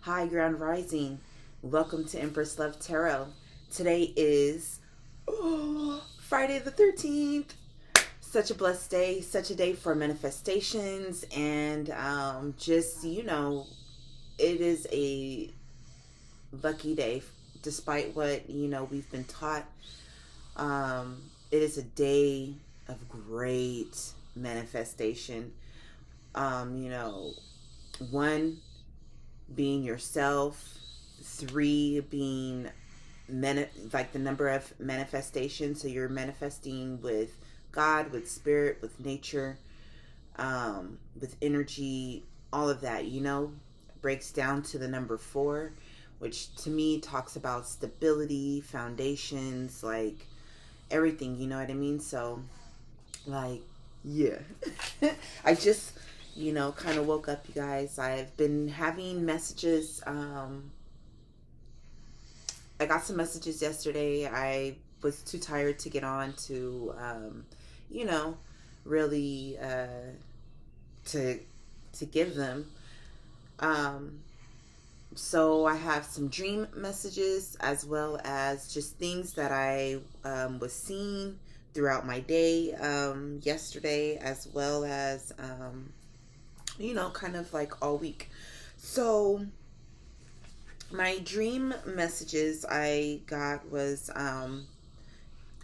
Hi, Grand Rising. Welcome to Empress Love Tarot. Today is Friday the 13th. Such a blessed day, such a day for manifestations, and it is a lucky day despite what, we've been taught. It is a day of great manifestation. One, being yourself, three being like the number of manifestations. So you're manifesting with God, with spirit, with nature, with energy, all of that, breaks down to the number four, which to me talks about stability, foundations, like everything, you know what I mean? So, like, yeah. I just, kind of woke up, you guys. I've been having messages. I got some messages yesterday. I was too tired to get on to, you know, really to give them. So I have some dream messages as well as just things that I was seeing throughout my day yesterday, as well as kind of like all week. So my dream messages I got was I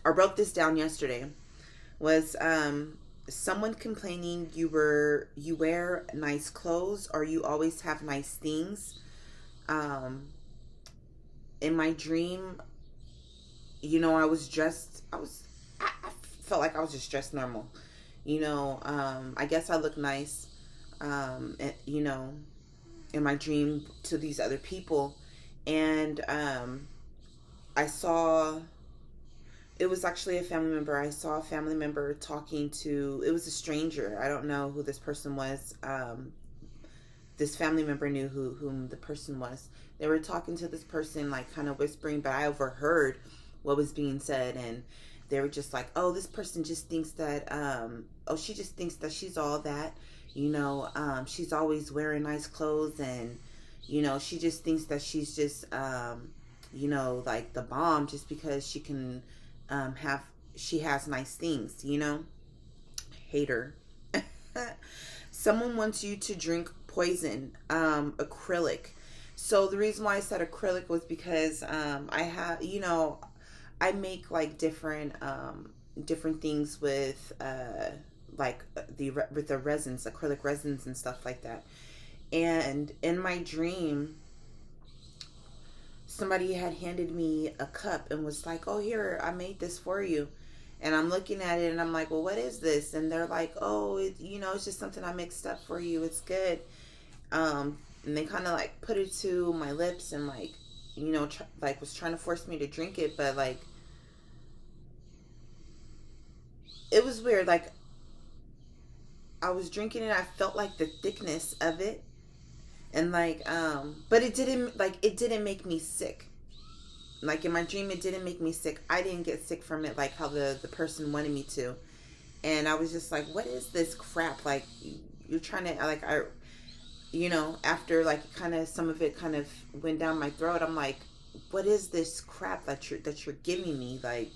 wrote this down yesterday, was someone complaining you wear nice clothes or you always have nice things. In my dream, I was dressed. I felt like I was just dressed normal. I guess I look nice. In my dream to these other people, and I saw. It was actually a family member. I saw a family member talking to. It was a stranger. I don't know who this person was. This family member knew whom the person was. They were talking to this person, like kind of whispering, but I overheard what was being said, and they were just like, "Oh, this person just thinks that, she just thinks that she's all that, she's always wearing nice clothes, and she just thinks that she's just, like the bomb just because she can, she has nice things, Hate her." Someone wants you to drink poison, acrylic. So the reason why I said acrylic was because I have, I make like different things with with the resins, acrylic resins and stuff like that. And in my dream, somebody had handed me a cup and was like, "Oh, here, I made this for you." And I'm looking at it and I'm like, "Well, what is this?" And they're like, "Oh, it's just something I mixed up for you. It's good." And they kind of like put it to my lips and like, was trying to force me to drink it, but like, it was weird. Like, I was drinking it, I felt like the thickness of it, and like, but it didn't make me sick. Like in my dream, it didn't make me sick. I didn't get sick from it like how the person wanted me to. And I was just like, what is this crap? Like, you're trying to, like, after like kind of some of it kind of went down my throat, I'm like, what is this crap that you're giving me? Like,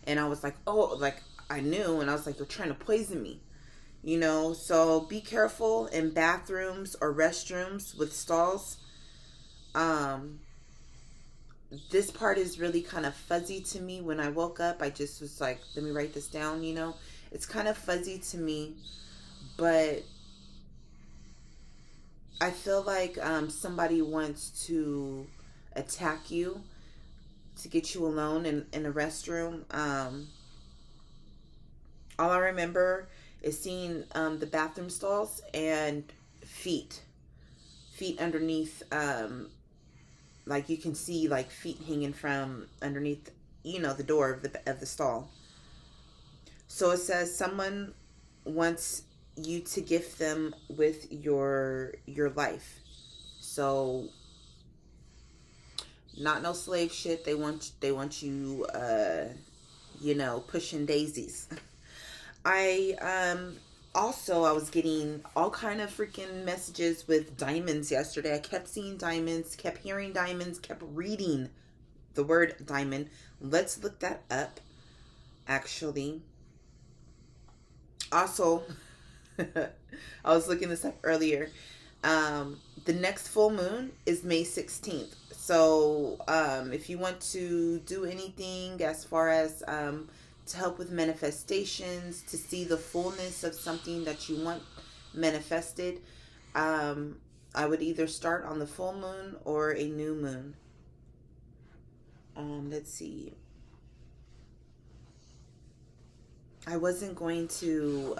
and I was like, oh, like I knew, and I was like, you're trying to poison me. So be careful in bathrooms or restrooms with stalls. This part is really kind of fuzzy to me. When I woke up, I just was like, let me write this down. It's kind of fuzzy to me, but I feel like somebody wants to attack you, to get you alone in a restroom. All I remember is seeing the bathroom stalls and feet underneath, like you can see like feet hanging from underneath, the door of the stall. So it says someone wants you to gift them with your life. So not no slave shit. They want you pushing daisies. I Also, I was getting all kind of freaking messages with diamonds yesterday. I kept seeing diamonds, kept hearing diamonds, kept reading the word diamond. Let's look that up, actually. Also, I was looking this up earlier. The next full moon is May 16th. So, if you want to do anything as far as to help with manifestations, to see the fullness of something that you want manifested, I would either start on the full moon or a new moon. Let's see. I wasn't going to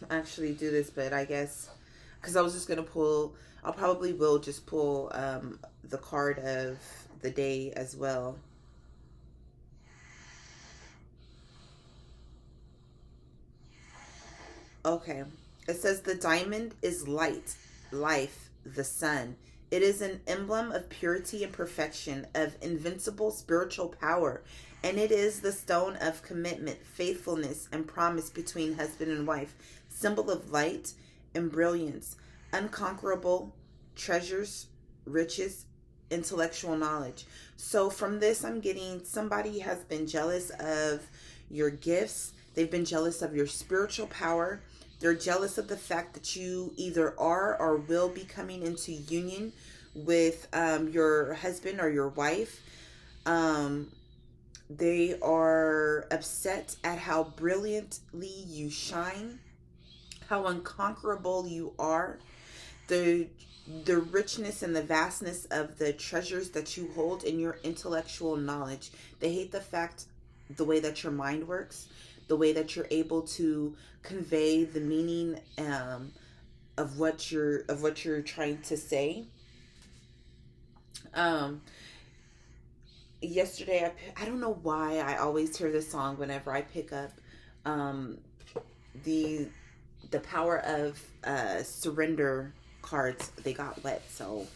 actually do this, but I guess because I was just gonna pull. I'll probably will just pull the card of the day as well. Okay. It says the diamond is light, life, the sun. It is an emblem of purity and perfection, of invincible spiritual power, and it is the stone of commitment, faithfulness, and promise between husband and wife, symbol of light and brilliance, unconquerable treasures, riches, intellectual knowledge. So from this, I'm getting somebody has been jealous of your gifts. They've been jealous of your spiritual power. They're jealous of the fact that you either are or will be coming into union with your husband or your wife. They are upset at how brilliantly you shine, how unconquerable you are, the richness and the vastness of the treasures that you hold in your intellectual knowledge. They hate the fact, the way that your mind works, the way that you're able to convey the meaning of what you're trying to say. Yesterday, I don't know why I always hear this song whenever I pick up the power of surrender cards. They got wet, so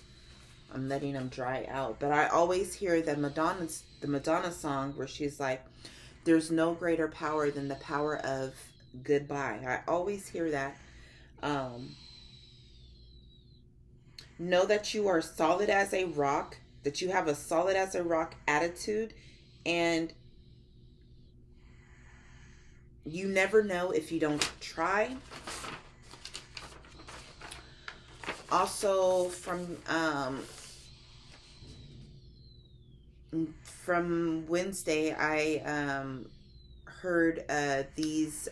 I'm letting them dry out. But I always hear the Madonna song where she's like, "There's no greater power than the power of goodbye." I always hear that. Know that you are solid as a rock, that you have a solid as a rock attitude, and you never know if you don't try. Also, from Wednesday, I heard these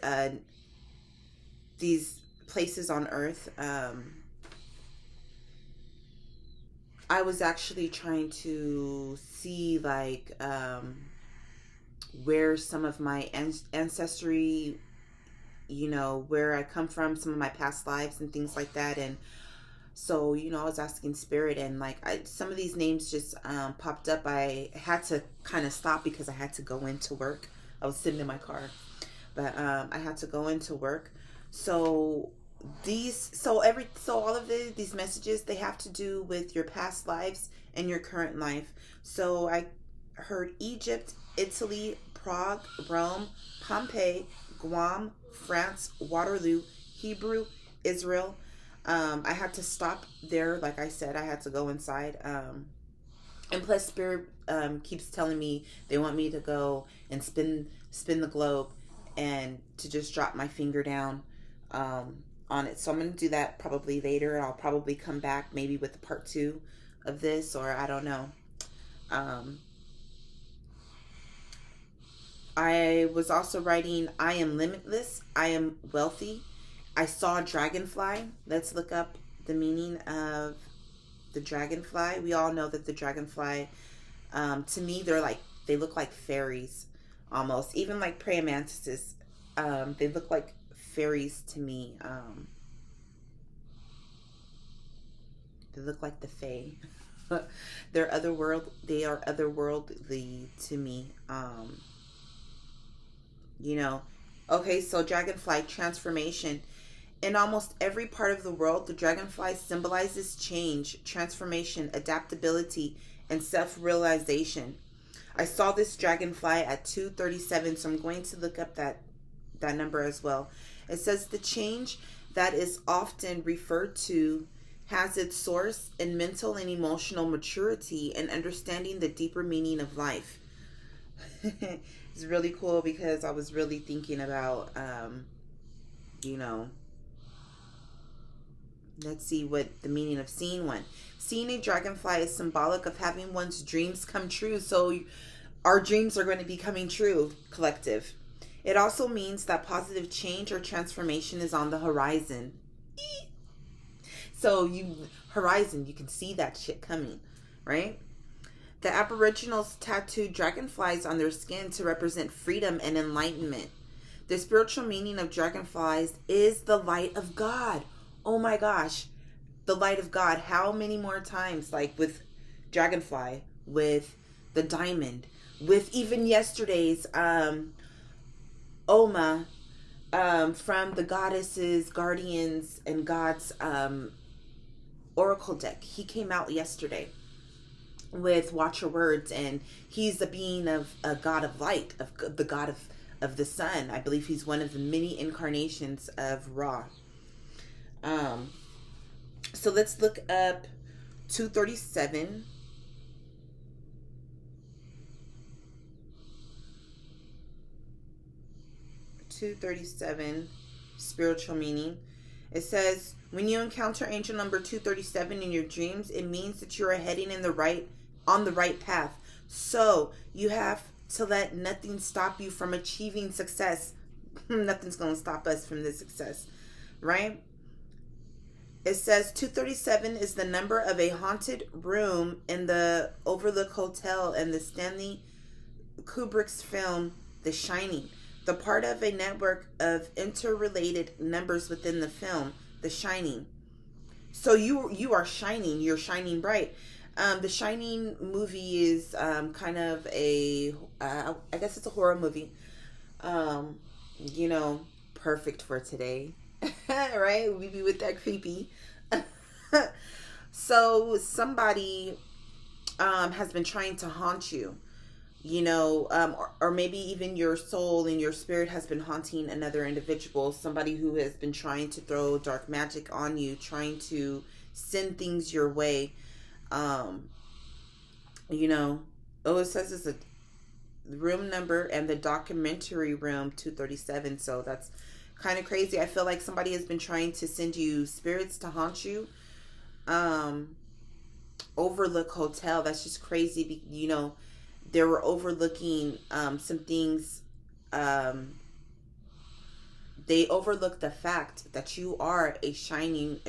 places on Earth. I was actually trying to see like where some of my ancestry, where I come from, some of my past lives and things like that. And so, I was asking spirit, and like some of these names just popped up. I had to kind of stop because I had to go into work. I was sitting in my car, but I had to go into work. So all of these messages, they have to do with your past lives and your current life. So I heard Egypt, Italy, Prague, Rome, Pompeii, Guam, France, Waterloo, Hebrew, Israel. I had to stop there. Like I said, I had to go inside. And plus spirit keeps telling me they want me to go and spin the globe and to just drop my finger down on it. So I'm going to do that probably later. I'll probably come back maybe with part 2 of this, or I don't know. I was also writing, I am limitless, I am wealthy, I saw a dragonfly. Let's look up the meaning of the dragonfly. We all know that the dragonfly, to me, they look like fairies almost. Even like praying mantises, they look like fairies to me. They look like the fae. They are otherworldly to me. Okay, so Dragonfly Transformation. In almost every part of the world, the dragonfly symbolizes change, transformation, adaptability, and self-realization. I saw this dragonfly at 2:37, so I'm going to look up that that number as well. It says the change that is often referred to has its source in mental and emotional maturity and understanding the deeper meaning of life. It's really cool because I was really thinking about, you know, let's see what the meaning of seeing one. Seeing a dragonfly is symbolic of having one's dreams come true. So our dreams are going to be coming true, collective. It also means that positive change or transformation is on the horizon. So horizon, you can see that shit coming, right? The Aboriginals tattooed dragonflies on their skin to represent freedom and enlightenment. The spiritual meaning of dragonflies is the light of God. Oh my gosh, the light of God. How many more times, like with dragonfly, with the diamond, with even yesterday's Oma, from the goddesses, guardians, and gods oracle deck. He came out yesterday with Watch Your Words, and he's a being of a god of light, of the god of the sun. I believe he's one of the many incarnations of Ra. So let's look up 237. Spiritual meaning. It says, when you encounter angel number 237 in your dreams, it means that you are heading on the right path. So you have to let nothing stop you from achieving success. Nothing's going to stop us from this success, right? It says 237 is the number of a haunted room in the Overlook Hotel in the Stanley Kubrick's film The Shining. The part of a network of interrelated numbers within the film, The Shining. So you are shining. You're shining bright. The Shining movie is kind of I guess it's a horror movie. You know, perfect for today. Right? We be with that creepy. So somebody has been trying to haunt you. You know, or maybe even your soul and your spirit has been haunting another individual, somebody who has been trying to throw dark magic on you, trying to send things your way. You know, it says it's a room number and the documentary room 237. So that's kind of crazy. I feel like somebody has been trying to send you spirits to haunt you. Overlook Hotel, that's just crazy. You know, they were overlooking some things. They overlooked the fact that you are a shining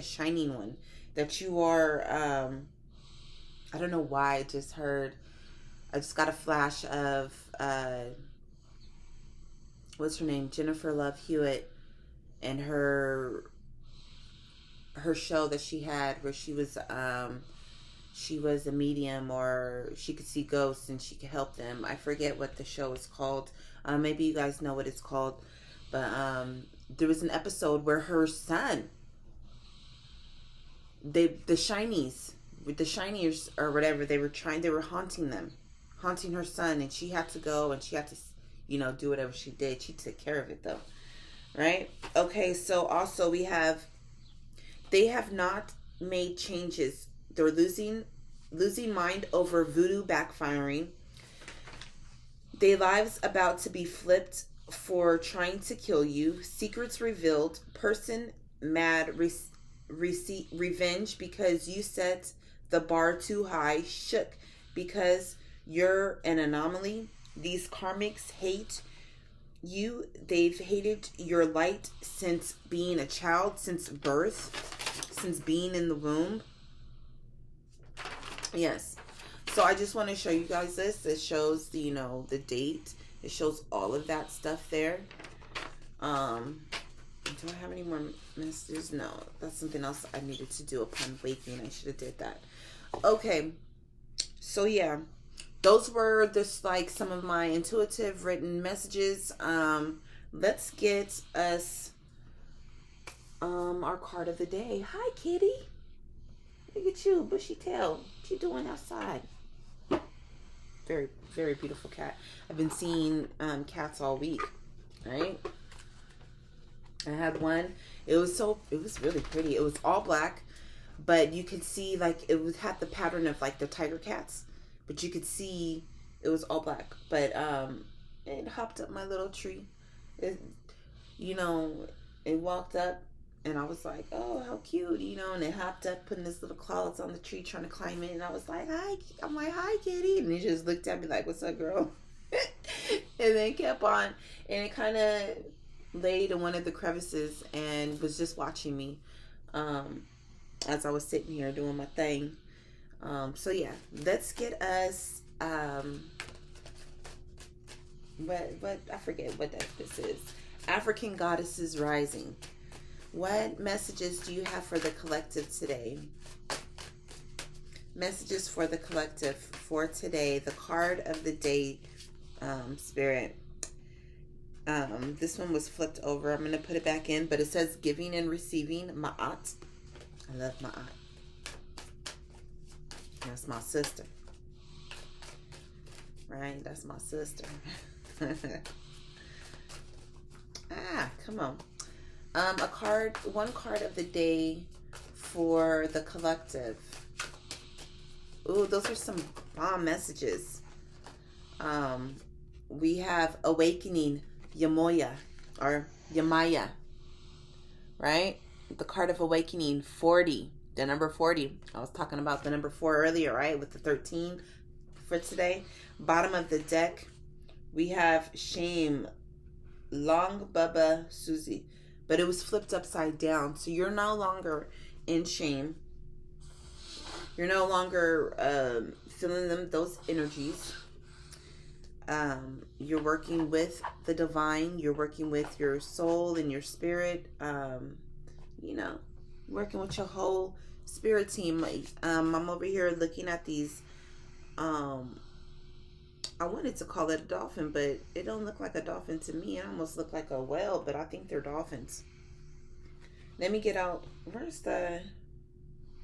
one. That you are, I don't know why I just got a flash of, what's her name? Jennifer Love Hewitt, and her show that she had where she was a medium, or she could see ghosts and she could help them. I forget what the show is called. Maybe you guys know what it's called. But there was an episode where her son, the Shinies or whatever, they were haunting her son, and she had to go and she had to, you know, do whatever she did. She took care of it though. Right? Okay, so also they have not made changes. They're losing mind over voodoo backfiring. Their lives about to be flipped for trying to kill you. Secrets revealed. Person mad. Revenge because you set the bar too high. Shook because you're an anomaly. These karmics hate you. They've hated your light since being a child, since birth, since being in the womb. Yes. So I just want to show you guys this. It shows the, you know, the date. It shows all of that stuff there. Do I have any more messages? No. That's something else I needed to do upon waking. I should have did that. Okay. So yeah. Those were just like some of my intuitive written messages. Let's get us our card of the day. Hi, kitty. Look at you, bushy tail. What you doing outside? Very, very beautiful cat. I've been seeing cats all week, right? I had one. It was really pretty. It was all black, but you could see like it was had the pattern of like the tiger cats, but you could see it was all black. But it hopped up my little tree. It, you know, it walked up, and I was like, oh, how cute, you know, and it hopped up, putting his little claws on the tree, trying to climb in, and I was like, hi. I'm like, hi, kitty, and he just looked at me like, what's up, girl? And then kept on, and it kind of laid in one of the crevices and was just watching me as I was sitting here doing my thing. So yeah, let's get us what I forget what this is. African Goddesses Rising. What messages do you have for the collective today? Messages for the collective for today. The card of the day, Spirit. This one was flipped over. I'm going to put it back in, but it says giving and receiving. Ma'at. I love Ma'at. That's my sister. Right? That's my sister. Come on. One card of the day for the collective. Ooh, those are some bomb messages. We have Awakening Yemaya, or Yemaya, right? The card of Awakening, 40, the number 40. I was talking about the number 4 earlier, right? With the 13 for today. Bottom of the deck, we have Shame, Long Baba Susie, but it was flipped upside down. So you're no longer in shame. You're no longer feeling those energies. You're working with the divine. You're working with your soul and your spirit. Working with your whole spirit team. I'm over here looking at these. I wanted to call it a dolphin, but it don't look like a dolphin to me. It almost look like a whale, but I think they're dolphins. Let me get out.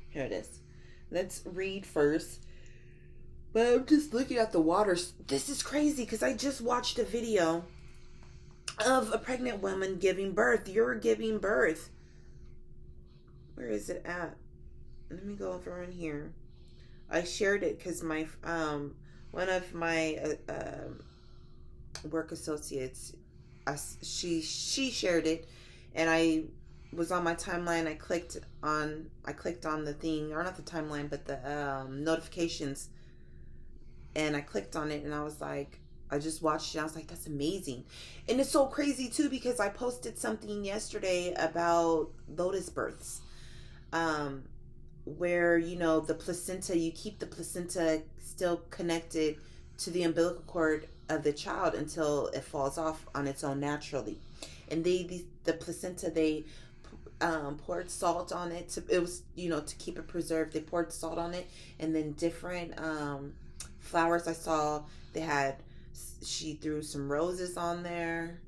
Here it is. Let's read first. But I'm just looking at the water. This is crazy because I just watched a video of a pregnant woman giving birth. You're giving birth. Where is it at? Let me go over in here. I shared it because my one of my work associates, she shared it, and I was on my timeline. I clicked on the thing, or not the timeline, but the notifications. And I clicked on it, and I was like, I just watched it, and I was like, that's amazing. And it's so crazy too, because I posted something yesterday about Lotus Births, where, the placenta, you keep the placenta still connected to the umbilical cord of the child until it falls off on its own naturally. And the placenta, they poured salt on it. It was, to keep it preserved. They poured salt on it, and then different flowers I saw, she threw some roses on there.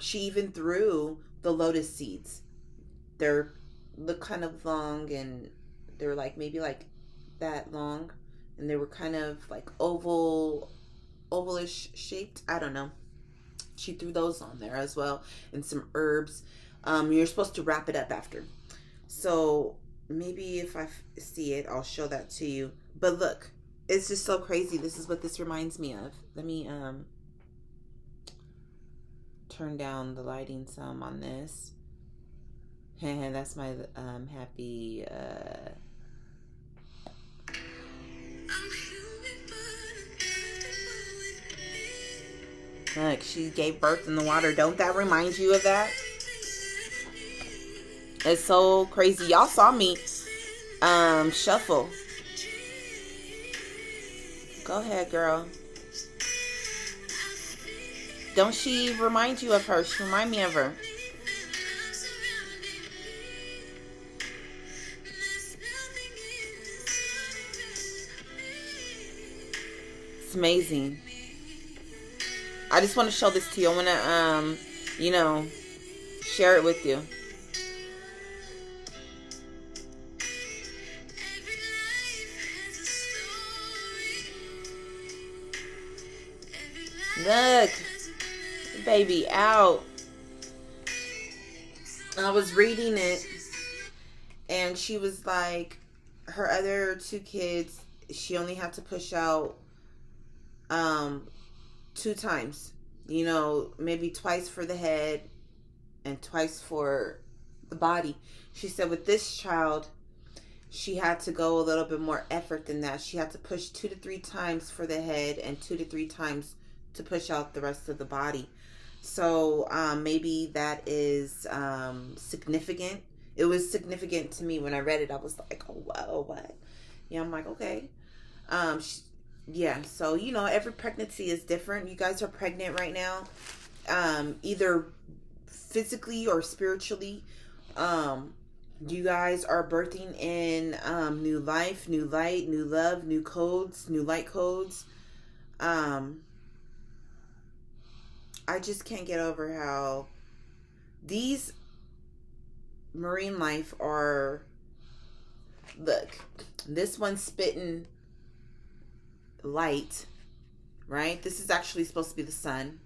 She even threw the lotus seeds. They're look kind of long, and they're like maybe like that long, and they were kind of like ovalish shaped. I don't know. She threw those on there as well, and some herbs. You're supposed to wrap it up after. So maybe if I see it, I'll show that to you. But look, it's just so crazy. This is what this reminds me of. Let me turn down the lighting some on this. That's my happy look, she gave birth in the water. Don't that remind you of that? It's so crazy. Y'all saw me shuffle. Go ahead, girl. Don't she remind you of her? She remind me of her. It's amazing. I just want to show this to you. I want to, share it with you. Look, baby out. I was reading it, and she was like, her other two kids, she only had to push out um 2 times. You know, maybe twice for the head and twice for the body. She said with this child, she had to go a little bit more effort than that. She had to push 2 to 3 times for the head and 2 to 3 times to push out the rest of the body. So maybe that is significant. It was significant to me when I read it. I was like, oh, whoa, what? Yeah, I'm like, okay. Yeah, so, you know, every pregnancy is different. You guys are pregnant right now, either physically or spiritually. You guys are birthing in new life, new light, new love, new codes, new light codes. I just can't get over how these marine life are, look, this one's spitting light, right? This is actually supposed to be the sun.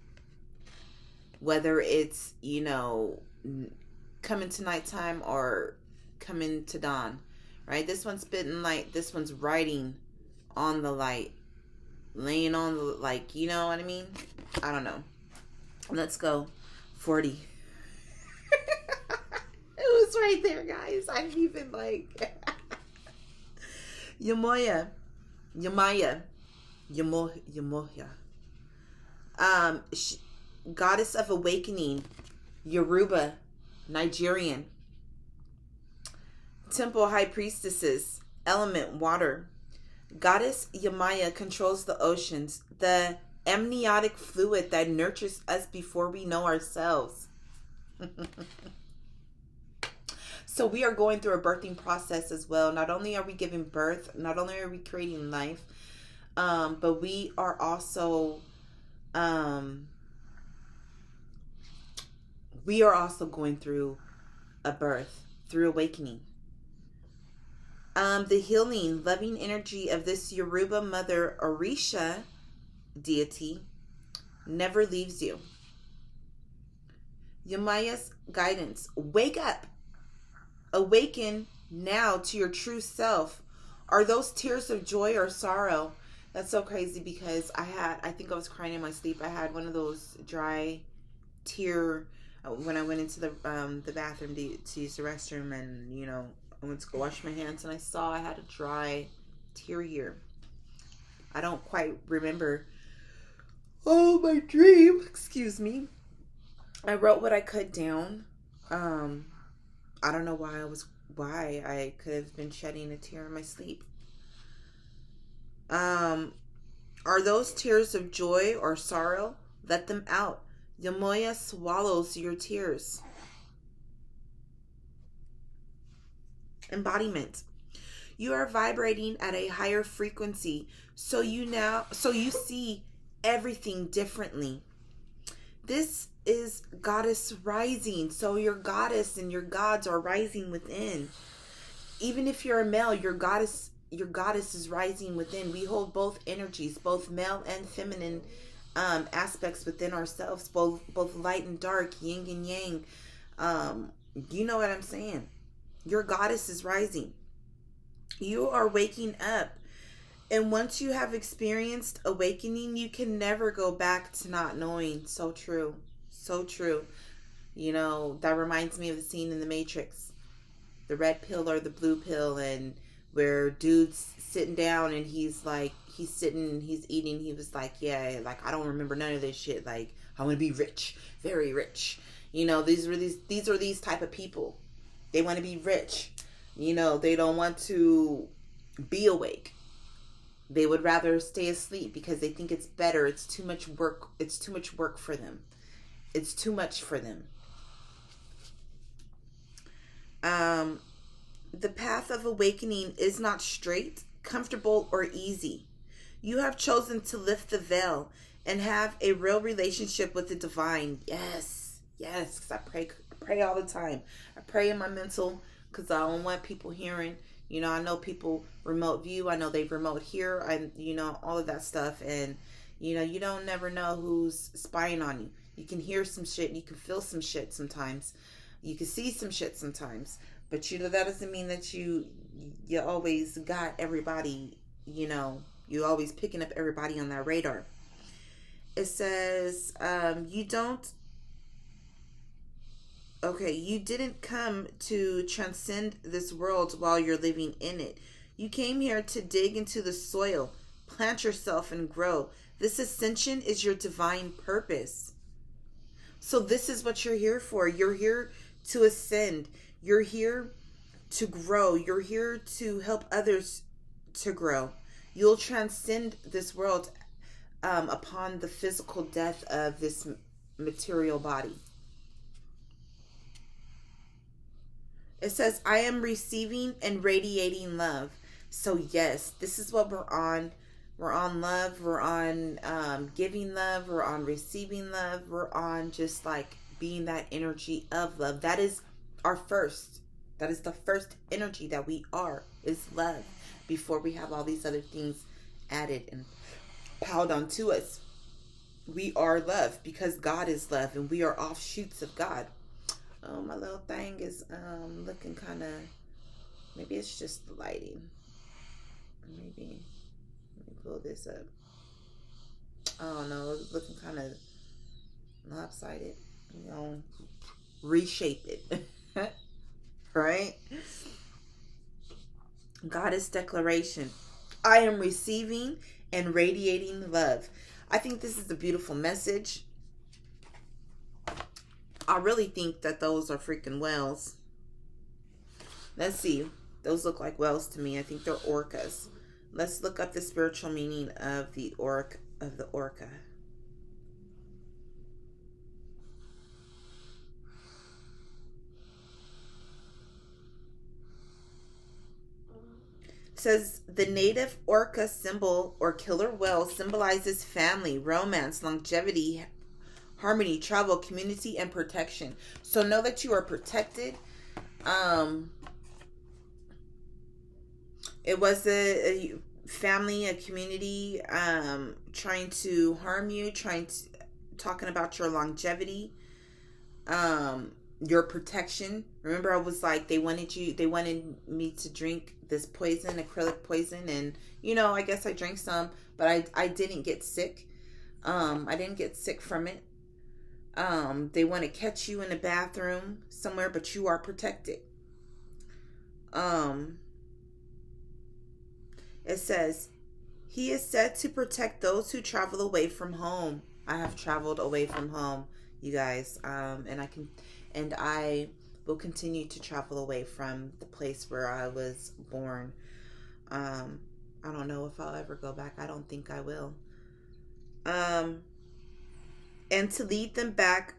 Whether it's, you know, coming to nighttime or coming to dawn, right? This one's spitting light. This one's riding on the light, laying on the, like, you know what I mean? I don't know. Let's go. 40. It was right there, guys. I'm even like Yemaya. Goddess of awakening, Yoruba, Nigerian. Temple high priestesses, element water. Goddess Yemaya controls the oceans, the amniotic fluid that nurtures us before we know ourselves. So we are going through a birthing process as well. Not only are we giving birth, not only are we creating life, but we are also going through a birth, through awakening. The healing, loving energy of this Yoruba mother Orisha deity never leaves you. Yemaya's guidance. Wake up. Awaken now to your true self. Are those tears of joy or sorrow? That's so crazy because I think I was crying in my sleep. I had one of those dry tear when I went into the bathroom to use the restroom, and you know, I went to go wash my hands, and I saw I had a dry tear here. I don't quite remember. Oh, my dream. Excuse me. I wrote what I could down. I don't know why I could have been shedding a tear in my sleep. Are those tears of joy or sorrow? Let them out. Yemaya swallows your tears. Embodiment. You are vibrating at a higher frequency, so you see everything differently. This is goddess rising. So your goddess and your gods are rising within. Even if you're a male, your goddess is rising within. We hold both energies, both male and feminine aspects within ourselves, both light and dark, yin and yang. You know what I'm saying? Your goddess is rising. You are waking up. And once you have experienced awakening, you can never go back to not knowing. So true. So true. You know, that reminds me of the scene in The Matrix. The red pill or the blue pill, and where dude's sitting down and he's like, he's sitting and he's eating. He was like, yeah, like, I don't remember none of this shit. Like, I want to be rich. Very rich. You know, these are these type of people. They want to be rich. You know, they don't want to be awake. They would rather stay asleep because they think it's better. It's too much work. It's too much work for them. It's too much for them. The path of awakening is not straight, comfortable, or easy. You have chosen to lift the veil and have a real relationship with the divine. Yes, because I pray all the time. I pray in my mental because I don't want people hearing. You know, I know people remote view. I know they remote hear. You know, all of that stuff. And, you know, you don't never know who's spying on you. You can hear some shit. You can feel some shit sometimes. You can see some shit sometimes, but you know that doesn't mean that you always got everybody. You always picking up everybody on that radar. It says you don't. Okay, you didn't come to transcend this world while you're living in it. You came here to dig into the soil, plant yourself, and grow. This ascension is your divine purpose. So, this is what you're here for. You're here to ascend, you're here to grow, you're here to help others to grow. You'll transcend this world upon the physical death of this material body. It says, I am receiving and radiating love. So yes, this is what we're on. We're on love. We're on giving love. We're on receiving love. We're on just like being that energy of love. That is our first. That is the first energy that we are, is love. Before we have all these other things added and piled onto us. We are love because God is love and we are offshoots of God. Oh, my little thing is looking kind of, maybe it's just the lighting. Maybe, let me pull this up. Oh no, it's looking kind of lopsided. You know, reshape it. Right? Goddess declaration. I am receiving and radiating love. I think this is a beautiful message. I really think that those are freaking whales. Let's see. Those look like whales to me. I think they're orcas. Let's look up the spiritual meaning of the orca. It says the native orca symbol or killer whale symbolizes family, romance, longevity, harmony, travel, community, and protection. So know that you are protected. It was a family, a community, trying to harm you, talking about your longevity, your protection. Remember, I was like, they wanted me to drink this poison, acrylic poison, and I guess I drank some, but I didn't get sick. I didn't get sick from it. They want to catch you in a bathroom somewhere, but you are protected. It says, he is said to protect those who travel away from home. I have traveled away from home, you guys. And I will continue to travel away from the place where I was born. I don't know if I'll ever go back. I don't think I will. And to lead them back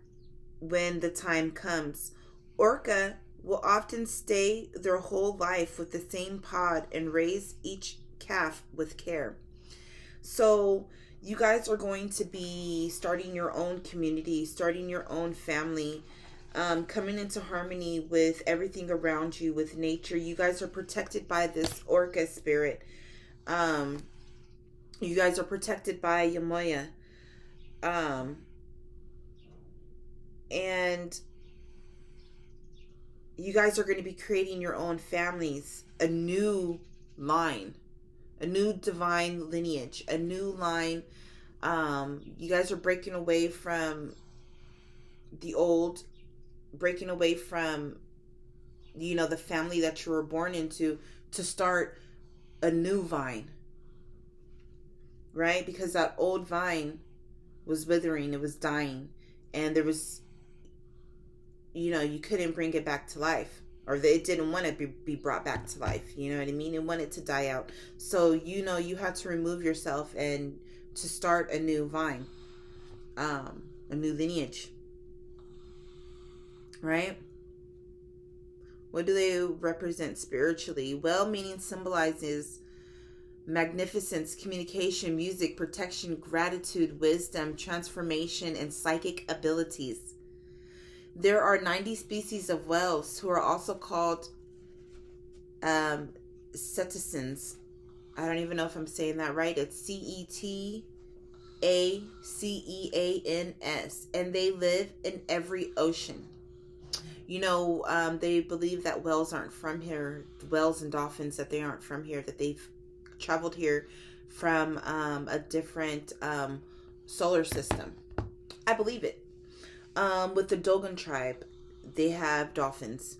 when the time comes. Orca will often stay their whole life with the same pod and raise each calf with care. So you guys are going to be starting your own community, starting your own family, coming into harmony with everything around you, with nature. You guys are protected by this orca spirit. You guys are protected by Yemaya. And you guys are going to be creating your own families, a new line, a new divine lineage, a new line. You guys are breaking away from the old, breaking away from, the family that you were born into, to start a new vine, right? Because that old vine was withering, it was dying, and there was, you couldn't bring it back to life, or it didn't want to be brought back to life. You know what I mean? It wanted to die out. So, you had to remove yourself and to start a new vine, a new lineage, right? What do they represent spiritually? Well-meaning symbolizes magnificence, communication, music, protection, gratitude, wisdom, transformation, and psychic abilities. There are 90 species of whales who are also called cetaceans. I don't even know if I'm saying that right. It's CETACEANS. And they live in every ocean. You know, they believe that whales aren't from here, whales and dolphins, that they aren't from here, that they've traveled here from a different solar system. I believe it. With the Dogon tribe, they have dolphins.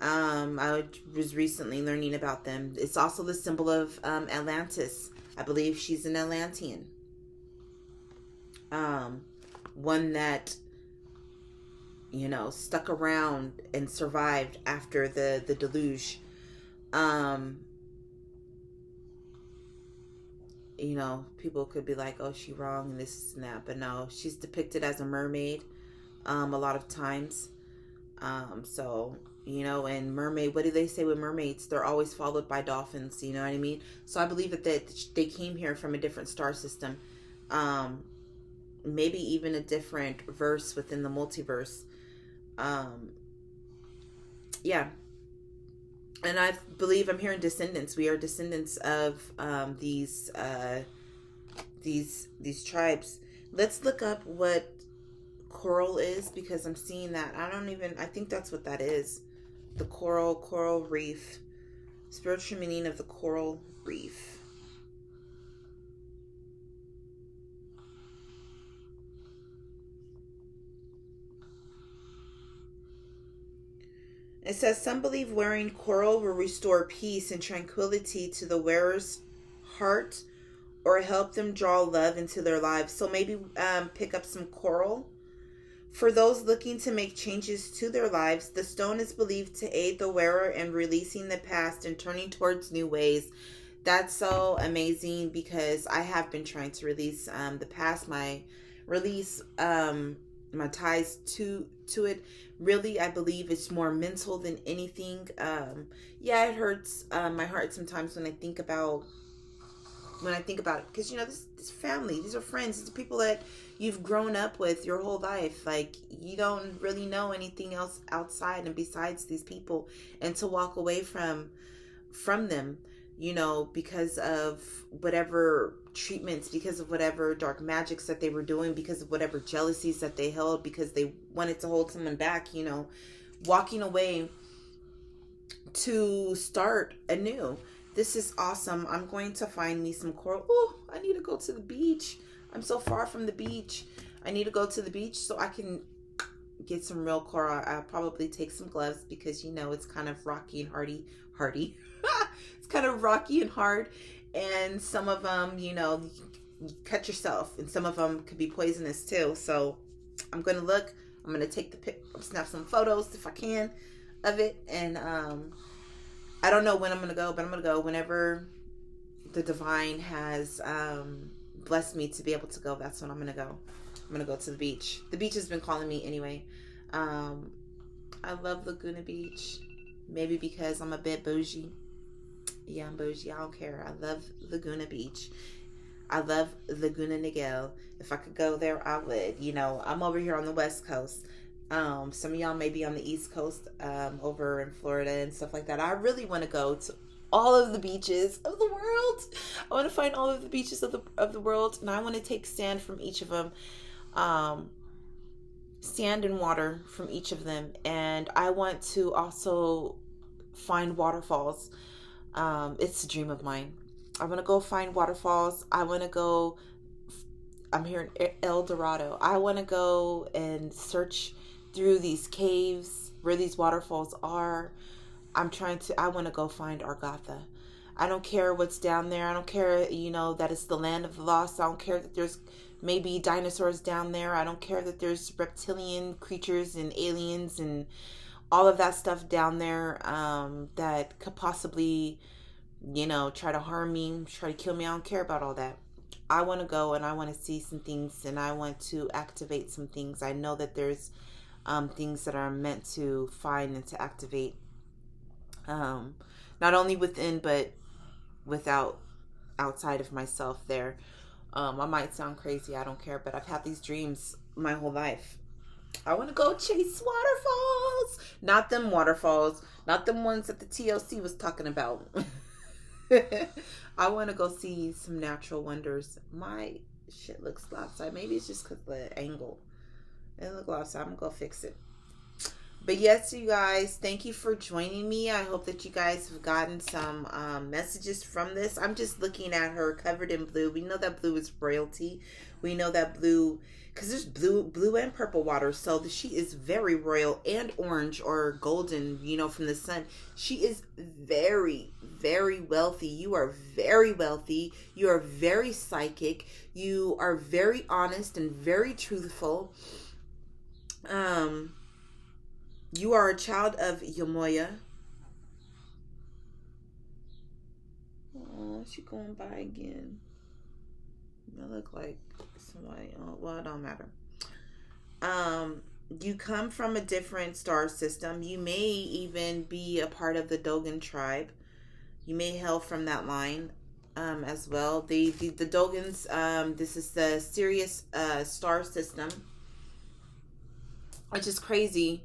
I was recently learning about them. It's also the symbol of Atlantis. I believe she's an Atlantean. One that, you know, stuck around and survived after the deluge. You know, people could be like, oh, she's wrong and this and that. But no, she's depicted as a mermaid a lot of times. So, you know, and mermaid, what do they say with mermaids? They're always followed by dolphins, you know what I mean? So I believe that they came here from a different star system. Maybe even a different verse within the multiverse. Yeah. And I believe I'm hearing descendants. We are descendants of these tribes. Let's look up what coral is, because I'm seeing that. I think that's what that is. The coral reef. Spiritual meaning of the coral reef. It says, some believe wearing coral will restore peace and tranquility to the wearer's heart or help them draw love into their lives. So maybe pick up some coral. For those looking to make changes to their lives, the stone is believed to aid the wearer in releasing the past and turning towards new ways. That's so amazing, because I have been trying to release the past, my ties to it. Really, I believe it's more mental than anything. Yeah, it hurts my heart sometimes when I think about it, because, you know, this family, these are friends, these are people that you've grown up with your whole life. Like, you don't really know anything else outside and besides these people, and to walk away from them, you know, because of whatever treatments, because of whatever dark magics that they were doing, because of whatever jealousies that they held, because they wanted to hold someone back, you know, walking away to start anew. This is awesome. I'm going to find me some coral. Oh, I need to go to the beach. I'm so far from the beach. I need to go to the beach so I can get some real coral. I'll probably take some gloves, because, you know, it's kind of rocky and hardy. It's kind of rocky and hard. And some of them, you know, you cut yourself. And some of them could be poisonous too. So I'm going to look. I'm going to take snap some photos if I can of it. And I don't know when I'm going to go, but I'm going to go whenever the divine has blessed me to be able to go. That's when I'm going to go. I'm going to go to the beach. The beach has been calling me anyway. I love Laguna Beach. Maybe because I'm a bit bougie. Yeah, I'm bougie. I don't care. I love Laguna Beach. I love Laguna Niguel. If I could go there, I would. You know, I'm over here on the West Coast. Some of y'all may be on the East Coast, over in Florida and stuff like that. I really want to go to all of the beaches of the world. I want to find all of the beaches of the world, and I want to take sand from each of them. Sand and water from each of them. And I want to also find waterfalls. It's a dream of mine. I want to go find waterfalls. I want to go, I'm here in El Dorado. I want to go and search through these caves where these waterfalls are. I want to go find Argatha. I don't care what's down there. I don't care, you know, that it's the land of the lost. I don't care that there's maybe dinosaurs down there. I don't care that there's reptilian creatures and aliens and all of that stuff down there that could possibly, you know, try to harm me, try to kill me. I don't care about all that. I want to go and I want to see some things, and I want to activate some things. I know that there's things that are meant to find and to activate, not only within but outside of myself there. I might sound crazy, I don't care, but I've had these dreams my whole life. I want to go chase waterfalls. Not them waterfalls. Not them ones that the TLC was talking about. I want to go see some natural wonders. My shit looks lopsided. Maybe it's just because the angle. It looks lopsided. I'm going to go fix it. But yes, you guys, thank you for joining me. I hope that you guys have gotten some messages from this. I'm just looking at her covered in blue. We know that blue is royalty. We know that blue, because there's blue and purple water. So she is very royal, and orange or golden, from the sun. She is very, very wealthy. You are very wealthy. You are very psychic. You are very honest and very truthful. You are a child of Yemaya. Oh, she going by again. I look like somebody. Oh, well, it don't matter. You come from a different star system. You may even be a part of the Dogon tribe. You may hail from that line as well. The Dogons, this is the Sirius star system, which is crazy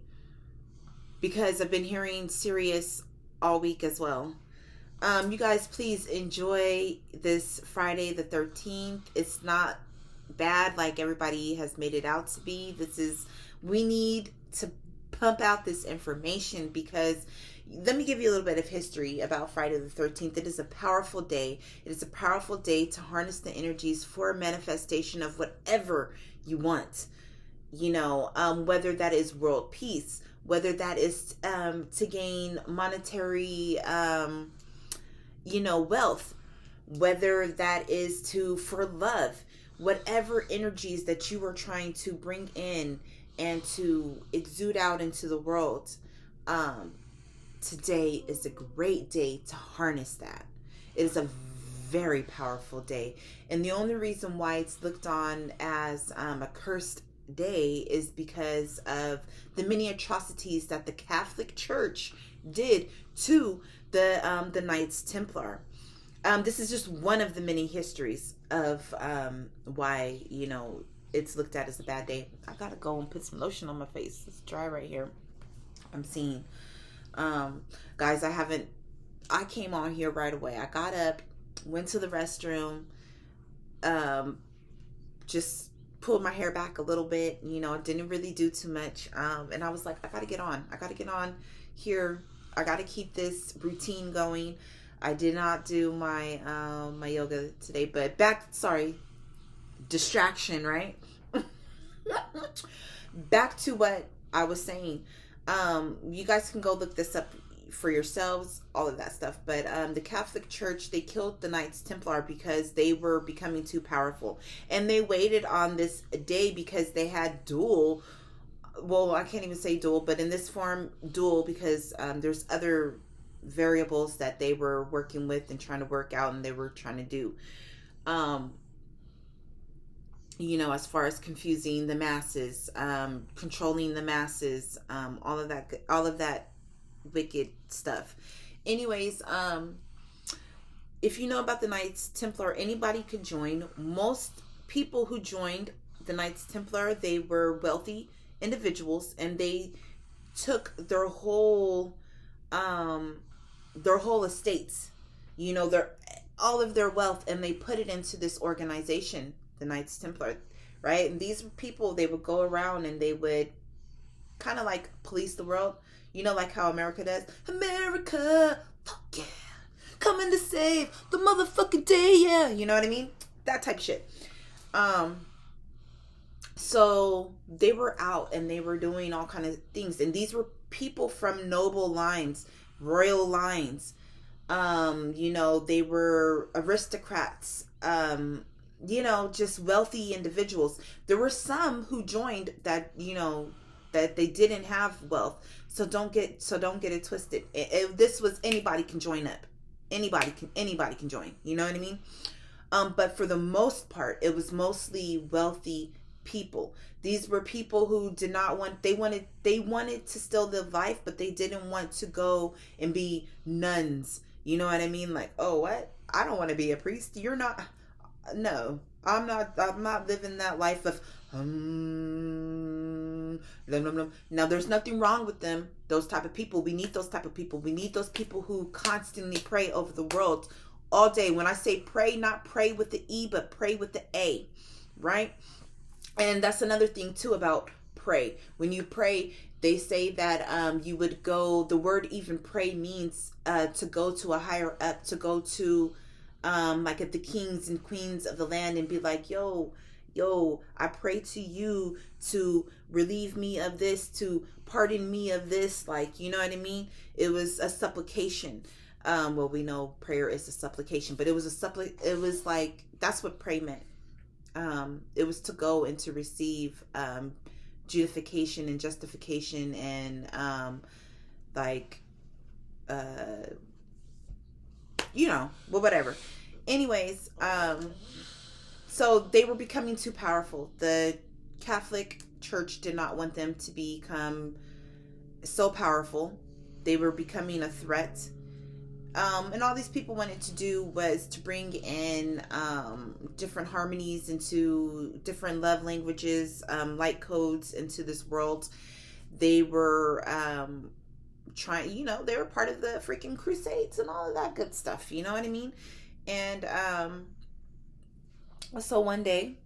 because I've been hearing Sirius all week as well. You guys, please enjoy this Friday the 13th. It's not bad like everybody has made it out to be. We need to pump out this information because let me give you a little bit of history about Friday the 13th. It is a powerful day. It is a powerful day to harness the energies for a manifestation of whatever you want. Whether that is world peace, whether that is to gain monetary, wealth, whether that is for love, whatever energies that you are trying to bring in and to exude out into the world. Today is a great day to harness that. It is a very powerful day. And the only reason why it's looked on as a cursed day is because of the many atrocities that the Catholic Church did to the Knights Templar. This is just one of the many histories of why it's looked at as a bad day. I gotta go and put some lotion on my face. It's dry right here. I'm seeing guys, I came on here right away. I got up, went to the restroom, just pulled my hair back a little bit, didn't really do too much. And I was like, I gotta get on here. I gotta keep this routine going. I did not do my my yoga today, but distraction, right? Back to what I was saying. You guys can go look this up for yourselves, all of that stuff. But the Catholic Church, they killed the Knights Templar because they were becoming too powerful. And they waited on this day because they had dual. Well, I can't even say dual, but in this form, dual, because there's other variables that they were working with and trying to work out and they were trying to do. As far as confusing the masses, controlling the masses, all of that wicked stuff. Anyways, if you know about the Knights Templar, anybody could join. Most people who joined the Knights Templar, they were wealthy individuals, and they took their whole estates, all of their wealth, and they put it into this organization, the Knights Templar, right? And these people, they would go around and they would kind of like police the world, like how America does. America, fuck yeah, coming to save the motherfucking day, yeah, you know what I mean? That type of shit. So they were out and they were doing all kind of things, and these were people from noble lines, royal lines. They were aristocrats, just wealthy individuals. There were some who joined that, that they didn't have wealth. So don't get it twisted. If this was, anybody can join up. Anybody can join. You know what I mean? But for the most part, it was mostly wealthy people. These were people who did not want, they wanted to still live life, but they didn't want to go and be nuns. You know what I mean? Like, oh, what? I don't want to be a priest. You're not. No, I'm not living that life of Now, there's nothing wrong with them. Those type of people. We need those type of people. We need those people who constantly pray over the world all day. When I say pray, not pray with the E, but pray with the A, right? And that's another thing too about pray. When you pray, They say that you would go, the word even pray means to go to a higher up, to go to like at the kings and queens of the land and be like, yo, I pray to you to relieve me of this, to pardon me of this. Like, you know what I mean? It was a supplication. Well, we know prayer is a supplication, but it was it was like, that's what pray meant. It was to go and to receive justification and justification and like you know, well, whatever. Anyways, so they were becoming too powerful. The Catholic Church did not want them to become so powerful. They were becoming a threat. And all these people wanted to do was to bring in different harmonies into different love languages, light codes into this world. They were trying, you know, they were part of the freaking Crusades and all of that good stuff. You know what I mean? And so one day,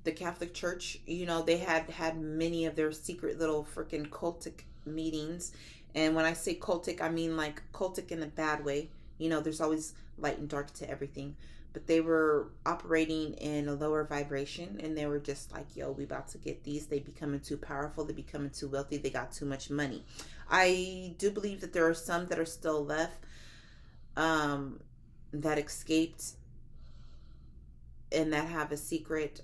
the Catholic Church, you know, they had many of their secret little freaking cultic meetings. And when I say cultic, I mean like cultic in a bad way. You know, there's always light and dark to everything. But they were operating in a lower vibration, and they were just like, yo, we about to get these. They becoming too powerful. They becoming too wealthy. They got too much money. I do believe that there are some that are still left that escaped and that have a secret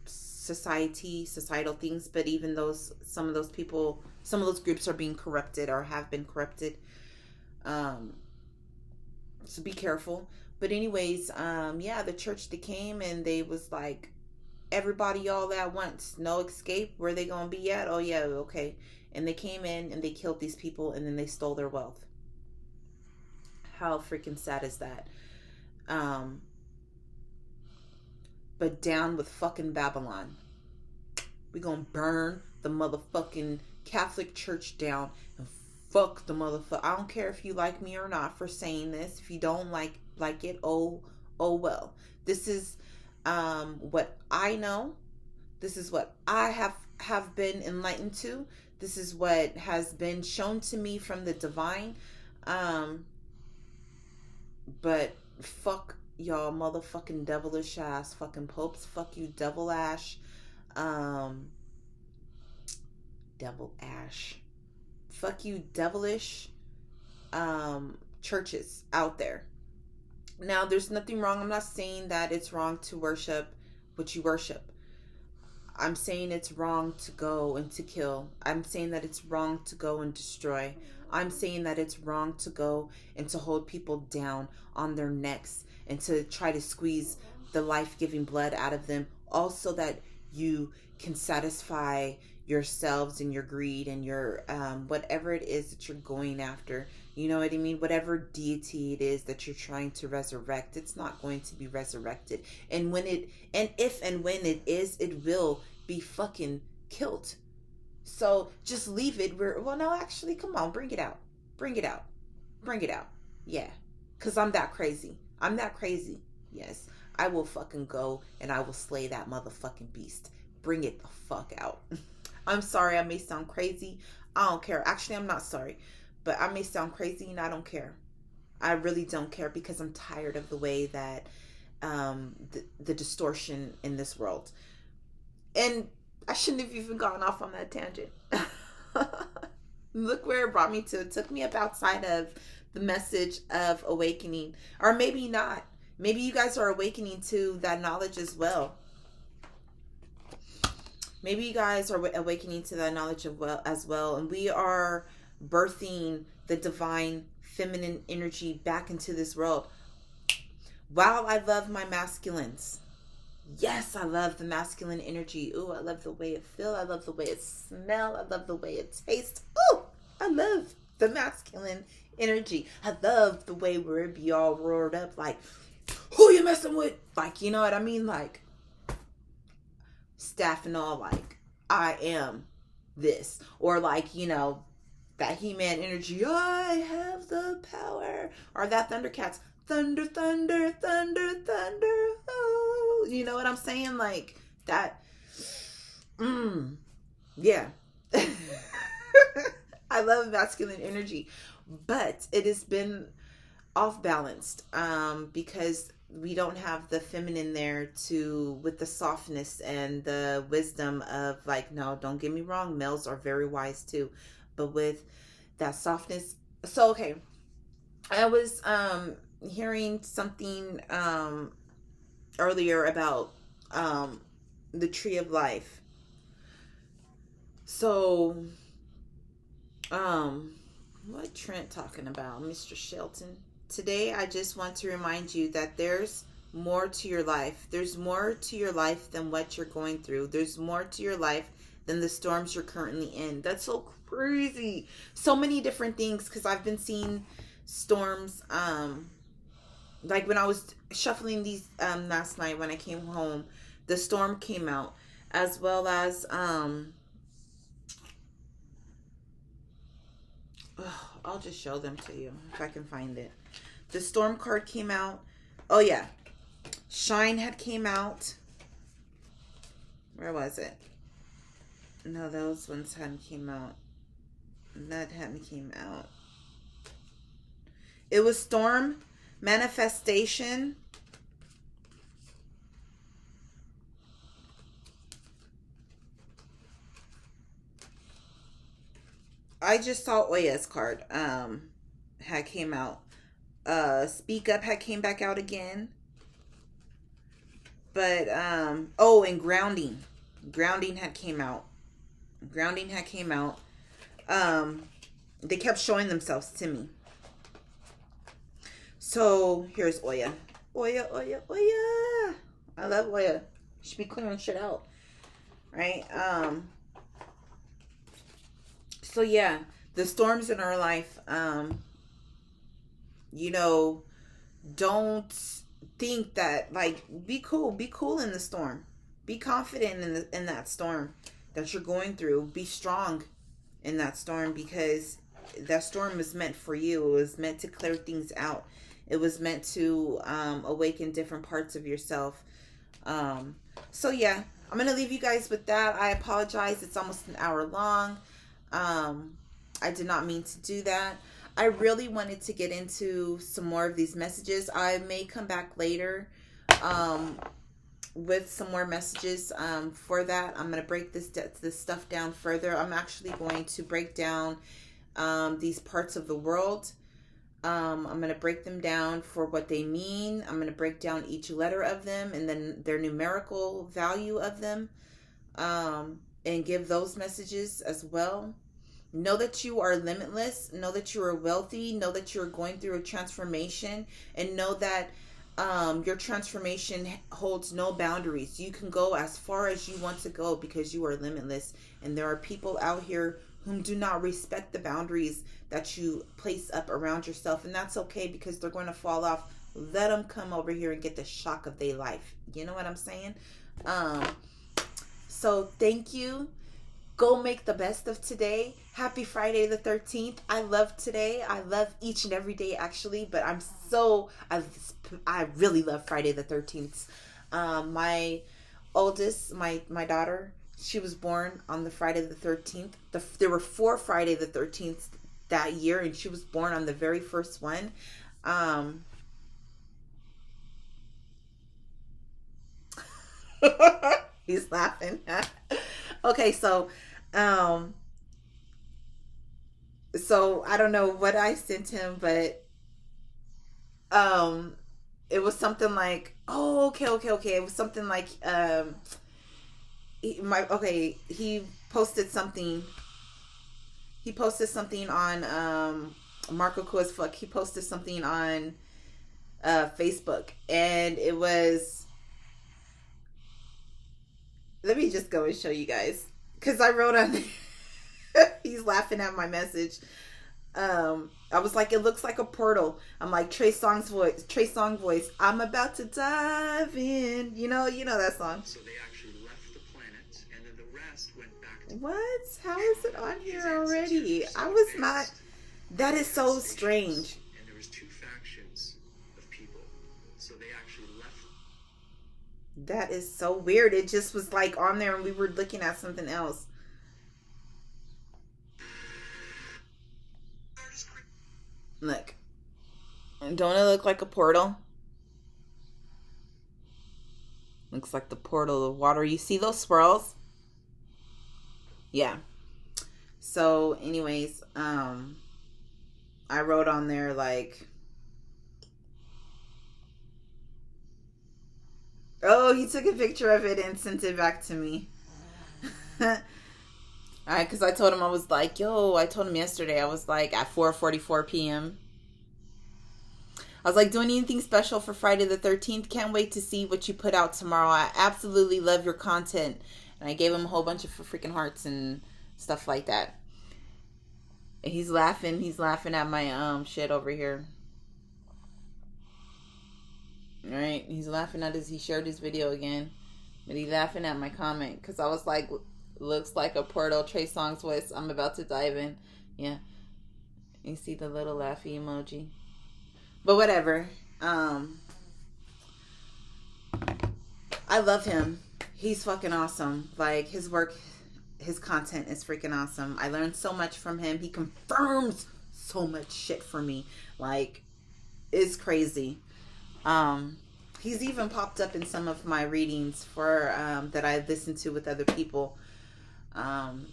societal things. But even those, some of those people, some of those groups are being corrupted or have been corrupted. So be careful. But anyways, yeah, the church, they came and they was like, everybody all at once, no escape. Where they gonna be at? Oh yeah, okay. And they came in and they killed these people, and then they stole their wealth. How freaking sad is that? But down with fucking Babylon. We gonna burn the motherfucking Catholic Church down and fuck the motherfucker. I don't care if you like me or not for saying this. If you don't like it, oh well. This is what I know. This is what I have been enlightened to. This is what has been shown to me from the divine. But fuck y'all motherfucking devilish ass fucking popes. Fuck you devil ash. Devil ash. Fuck you devilish churches out there. Now, there's nothing wrong. I'm not saying that it's wrong to worship what you worship. I'm saying it's wrong to go and to kill. I'm saying that it's wrong to go and destroy. I'm saying that it's wrong to go and to hold people down on their necks and to try to squeeze the life-giving blood out of them, also that you can satisfy yourselves and your greed and your whatever it is that you're going after. You know what I mean? Whatever deity it is that you're trying to resurrect, it's not going to be resurrected. And when it is, it will be fucking killed. So just leave it where, well, no, actually, come on, bring it out. Bring it out. Bring it out. Yeah. Because I'm that crazy. I'm that crazy. Yes. I will fucking go and I will slay that motherfucking beast. Bring it the fuck out. I'm sorry, I may sound crazy. I don't care. Actually, I'm not sorry. But I may sound crazy and I don't care. I really don't care, because I'm tired of the way that the distortion in this world. And I shouldn't have even gone off on that tangent. Look where it brought me to. It took me up outside of the message of awakening. Or maybe not. Maybe you guys are awakening to that knowledge as well. Maybe you guys are awakening to that knowledge as well. And we are birthing the divine feminine energy back into this world. Wow, I love my masculines. Yes, I love the masculine energy. Ooh, I love the way it feels. I love the way it smells. I love the way it tastes. Ooh, I love the masculine energy. I love the way where it be all roared up like, who you messing with? Like, you know what I mean? Like, staff and all, like, I am this. Or like, you know, that He-Man energy, I have the power. Or that Thundercats, thunder, thunder, thunder, thunder. Oh, you know what I'm saying? Like that. Yeah. I love masculine energy, but it has been off balanced because we don't have the feminine there to with the softness and the wisdom of like, no, don't get me wrong, males are very wise too, but with that softness. So okay, I was hearing something earlier about the tree of life. So what Trent talking about, Mr. Shelton? Today, I just want to remind you that there's more to your life. There's more to your life than what you're going through. There's more to your life than the storms you're currently in. That's so crazy. So many different things, because I've been seeing storms. Like when I was shuffling these last night when I came home, the storm came out, as well as I'll just show them to you if I can find it. The storm card came out. Oh yeah, Shine had came out. Where was it? No, those ones hadn't came out. That hadn't came out. It was Storm, Manifestation. I just saw Oya's card. Had came out. Speak Up had came back out again. But oh, and Grounding. Grounding had came out. Grounding had came out. They kept showing themselves to me. So here's Oya. Oya, Oya, Oya. I love Oya. Should be clearing shit out. Right? So yeah, the storms in our life, you know, don't think that, like, be cool in the storm. Be confident in that storm that you're going through. Be strong in that storm, because that storm is meant for you. It was meant to clear things out. It was meant to awaken different parts of yourself. So yeah, I'm going to leave you guys with that. I apologize. It's almost an hour long. I did not mean to do that. I really wanted to get into some more of these messages. I may come back later with some more messages for that. I'm going to break this stuff down further. I'm actually going to break down these parts of the world. I'm going to break them down for what they mean. I'm going to break down each letter of them and then their numerical value of them, and give those messages as well. Know that you are limitless. Know that you are wealthy. Know that you're going through a transformation, and know that your transformation holds no boundaries. You can go as far as you want to go because you are limitless. And there are people out here whom do not respect the boundaries that you place up around yourself. And that's okay, because they're going to fall off. Let them come over here and get the shock of their life. You know what I'm saying? So thank you. Go make the best of today. Happy Friday the 13th. I love today. I love each and every day, actually, but I really love Friday the 13th. My oldest, my daughter, she was born on the Friday the 13th. There were 4 Friday the 13th that year, and she was born on the very first one. He's laughing. Okay, so I don't know what I sent him, but it was something like, oh, okay. It was something like he posted something. He posted something on Marco Cool as fuck. He posted something on Facebook, and it was. Let me just go and show you guys, because I wrote on there. He's laughing at my message. I was like, it looks like a portal. I'm like, Trey Songz voice. I'm about to dive in. You know that song. So they actually left the planet, and then the rest went back to. What? How is it on here already? I was not. That is so strange. And there was 2 factions of people. So they actually left. That is so weird. It just was like on there and we were looking at something else. Look. Don't it look like a portal? Looks like the portal of water. You see those swirls? Yeah. So, anyways, I wrote on there like, oh, he took a picture of it and sent it back to me. Alright, because I told him, I was like, yo, I told him yesterday, I was like, at 4:44 p.m. I was like, doing anything special for Friday the 13th? Can't wait to see what you put out tomorrow. I absolutely love your content. And I gave him a whole bunch of freaking hearts and stuff like that. And he's laughing. He's laughing at my shit over here. Alright, he's laughing at he shared his video again. But he's laughing at my comment. Because I was like, looks like a portal. Trey Songz voice. I'm about to dive in. Yeah. You see the little laughy emoji. But whatever. I love him. He's fucking awesome. Like, his work, his content is freaking awesome. I learned so much from him. He confirms so much shit for me. Like, it's crazy. He's even popped up in some of my readings for that I listened to with other people.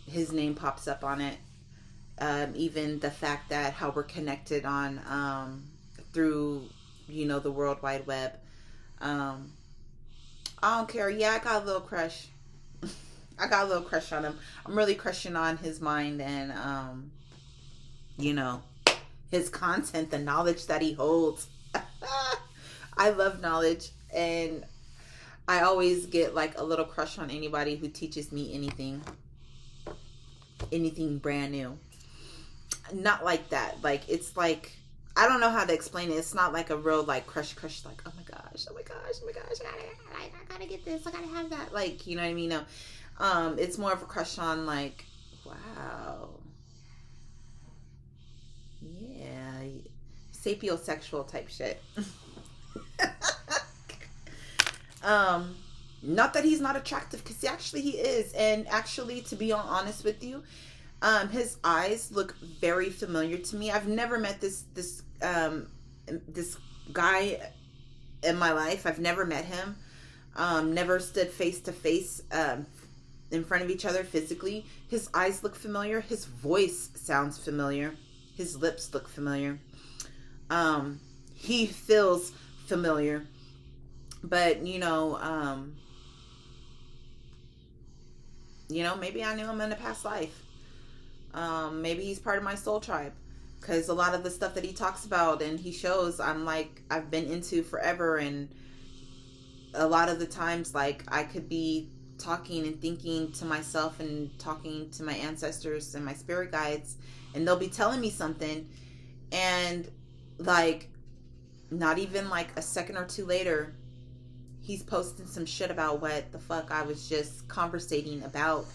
His name pops up on it. Even the fact that how we're connected on through, you know, the World Wide Web. I don't care. Yeah, I got a little crush. I got a little crush on him. I'm really crushing on his mind and, you know, his content, the knowledge that he holds. I love knowledge, and I always get like a little crush on anybody who teaches me anything brand new. Not like that. Like, it's like, I don't know how to explain it. It's not like a real like crush, like, oh my gosh, I gotta get this, I gotta have that. Like, you know what I mean? No. It's more of a crush on like, wow. Yeah. Sapiosexual type shit. Not that he's not attractive, because actually he is. And actually, to be honest with you, his eyes look very familiar to me. I've never met this guy in my life. I've never met him. Never stood face to face in front of each other physically. His eyes look familiar. His voice sounds familiar. His lips look familiar. He feels familiar. But, you know, maybe I knew him in a past life. Maybe he's part of my soul tribe. Because a lot of the stuff that he talks about and he shows, I'm like, I've been into forever. And a lot of the times, like, I could be talking and thinking to myself and talking to my ancestors and my spirit guides, and they'll be telling me something, and like, not even like a second or two later, he's posting some shit about what the fuck I was just conversating about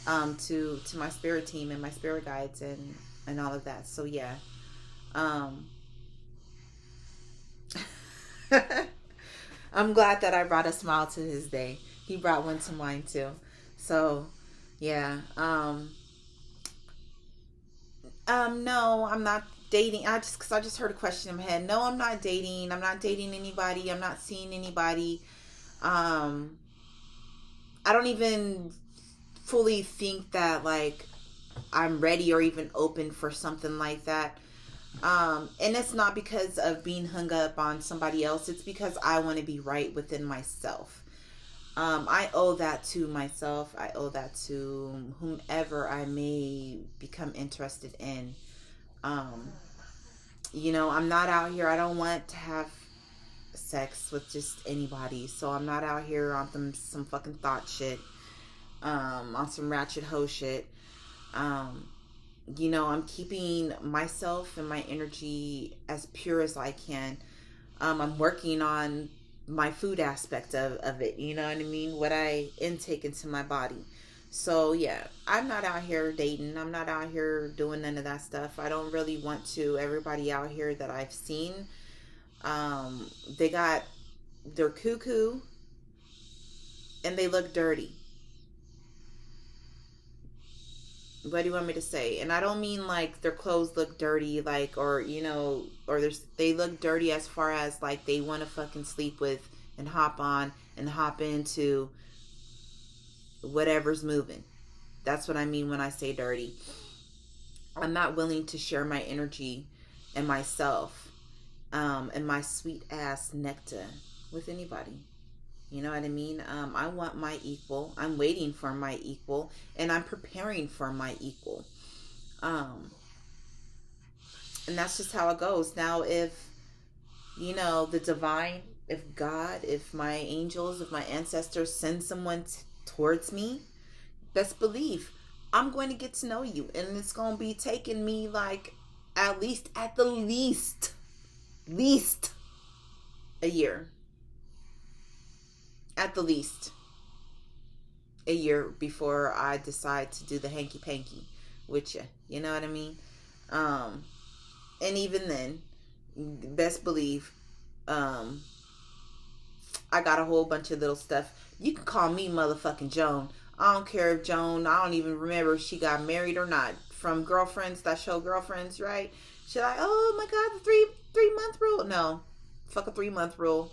to my spirit team and my spirit guides and all of that. So yeah. I'm glad that I brought a smile to his day. He brought one to mine too. So yeah. No, I'm not dating. Cause I just heard a question in my head. No, I'm not dating. I'm not dating anybody. I'm not seeing anybody. I don't even fully think that like I'm ready or even open for something like that. And it's not because of being hung up on somebody else. It's because I want to be right within myself. I owe that to myself. I owe that to whomever I may become interested in. You know, I'm not out here. I don't want to have sex with just anybody. So I'm not out here on some fucking thought shit. On some ratchet hoe shit. You know, I'm keeping myself and my energy as pure as I can. I'm working on my food aspect of it. You know what I mean? What I intake into my body. So yeah, I'm not out here dating. I'm not out here doing none of that stuff. I don't really want to. Everybody out here that I've seen, they're cuckoo. and they look dirty. What do you want me to say? And I don't mean like their clothes look dirty, like, or, you know, or they look dirty as far as like they want to fucking sleep with and hop on and hop into whatever's moving. That's what I mean when I say dirty. I'm not willing to share my energy and myself and my sweet ass nectar with anybody. You know what I mean? I want my equal. I'm waiting for my equal, and I'm preparing for my equal. And that's just how it goes. Now, if, you know, the divine, if God, if my angels, if my ancestors send someone towards me, best believe I'm going to get to know you. And it's going to be taking me like at the least a year. At the least a year before I decide to do the hanky panky with you. You know what I mean? And even then, best believe, I got a whole bunch of little stuff. You can call me motherfucking Joan. I don't care if Joan, I don't even remember if she got married or not. From Girlfriends, that show Girlfriends, right? She's like, oh my God, the three-month rule. No, fuck a 3-month rule.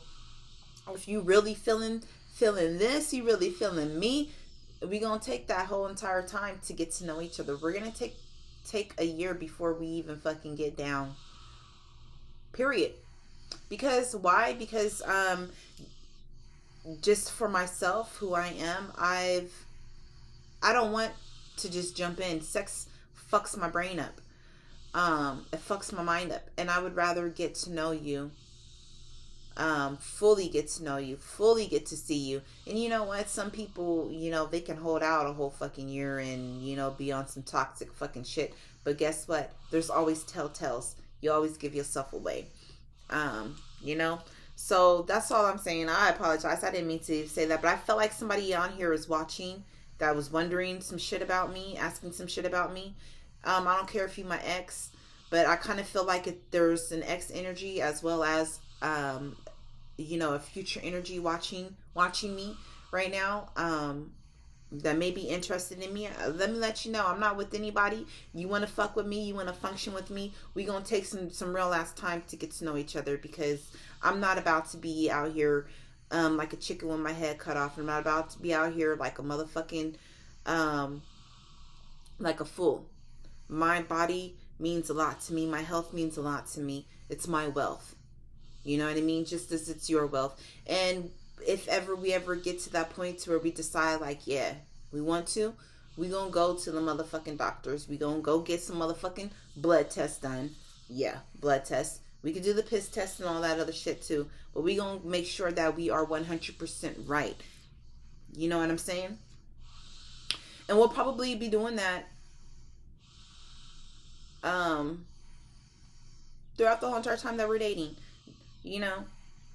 If you really feeling this, you really feeling me, we gonna take that whole entire time to get to know each other. We're gonna take a year before we even fucking get down. Period. Because why? Because just for myself, who I am, I don't want to just jump in. Sex fucks my brain up. It fucks my mind up, and I would rather get to know you. Fully get to know you, fully get to see you. And you know what? Some people, you know, they can hold out a whole fucking year and, you know, be on some toxic fucking shit. But guess what? There's always telltales. You always give yourself away. You know? So that's all I'm saying. I apologize. I didn't mean to say that, but I felt like somebody on here is watching that was wondering some shit about me, asking some shit about me. I don't care if you my ex, but I kind of feel like there's an ex energy as well as, you know, a future energy watching me right now, that may be interested in me. Let me let you know, I'm not with anybody. You want to fuck with me, you want to function with me, we gonna take some real ass time to get to know each other, because I'm not about to be out here like a chicken with my head cut off. I'm not about to be out here like a motherfucking like a fool. My body means a lot to me. My health means a lot to me. It's my wealth. You know what I mean? Just as it's your wealth. And if we ever get to that point where we decide like, yeah, we want to, we gonna go to the motherfucking doctors. We gonna go get some motherfucking blood tests done. Yeah, blood tests. We can do the piss test and all that other shit too. But we gonna make sure that we are 100% right. You know what I'm saying? And we'll probably be doing that throughout the whole entire time that we're dating. You know,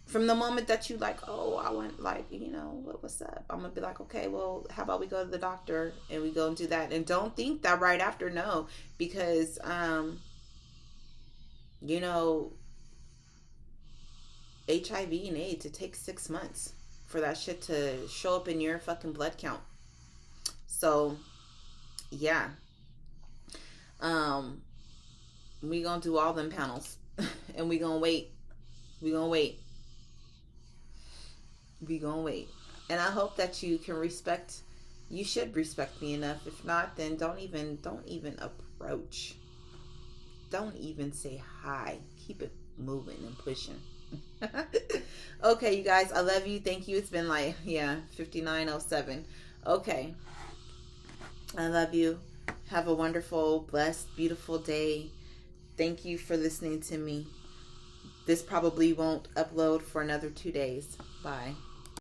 from the moment that you like, oh, I want, like, you know, what's up? I'm gonna be like, okay, well, how about we go to the doctor and we go and do that? And don't think that right after, no, because you know, HIV and AIDS, it takes 6 months for that shit to show up in your fucking blood count. So yeah, we gonna do all them panels and we gonna wait. And I hope that you can respect, you should respect me enough. If not, then don't even approach. Don't even say hi. Keep it moving and pushing. Okay, you guys, I love you. Thank you. It's been like, 59:07. Okay. I love you. Have a wonderful, blessed, beautiful day. Thank you for listening to me. This probably won't upload for another 2 days. Bye.